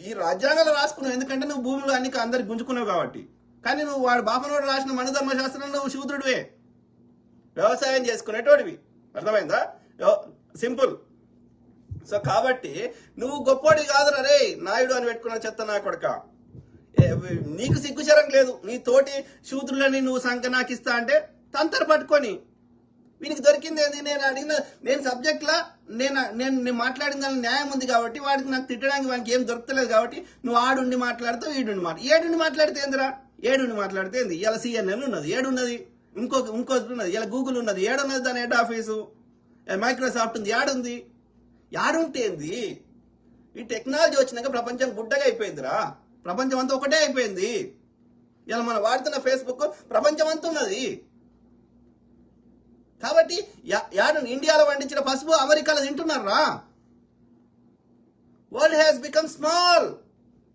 ఈ రాజ్యాంగాలు రాసుకున్నావు ఎందుకంటే నువ్వు భూములు అన్ని అందరికి గుంజుకున్నావు కాబట్టి. కానీ నువ్వు వాడు బాపనోడు రాసిన మనుధర్మ శాస్త్రంలో నువ్వు శూద్రుడివే, వ్యవసాయం చేసుకునేటోడివి. అర్థమైందా? సింపుల్. సో కాబట్టి నువ్వు గొప్పోడి కాదురా రే నాయుడు అని పెట్టుకున్న చెత్త నా కొడక. నీకు సిగ్గుచరం లేదు. నీ తోటి శూద్రులని నువ్వు సంఖ్య నాకు ఇస్తా అంటే తంతర పట్టుకొని వీనికి దొరికింది ఏంది? నేను సబ్జెక్ట్లా నేను మాట్లాడిన దాని న్యాయం ఉంది కాబట్టి వాడికి నాకు తిట్టడానికి వానికి ఏం దొరకలేదు కాబట్టి నువ్వు ఆడుండి మాట్లాడుతావు, ఏడుండి మాట్లాడితే ఏందిరా? ఏడుండి మాట్లాడితే ఏంది? ఇలా CNN ఉన్నది, ఏడున్నది, ఇంకోటి ఉన్నది, ఇలా గూగుల్ ఉన్నది, ఏడున్నది దాని హెడ్ ఆఫీసు, మైక్రోసాఫ్ట్ ఉంది, ఏడుంది. యాడుంటే ఏంది? ఈ టెక్నాలజీ వచ్చినాక ప్రపంచం గుడ్డగా అయిపోయిందిరా. ప్రపంచం అంతా ఒకటే అయిపోయింది. ఇలా మనం వాడుతున్న ఫేస్బుక్ ప్రపంచం అంతా ఉన్నది. కాబట్టి ఇండియాలో పండించిన పసుపు అమెరికాలో తింటున్నారా? World has become small.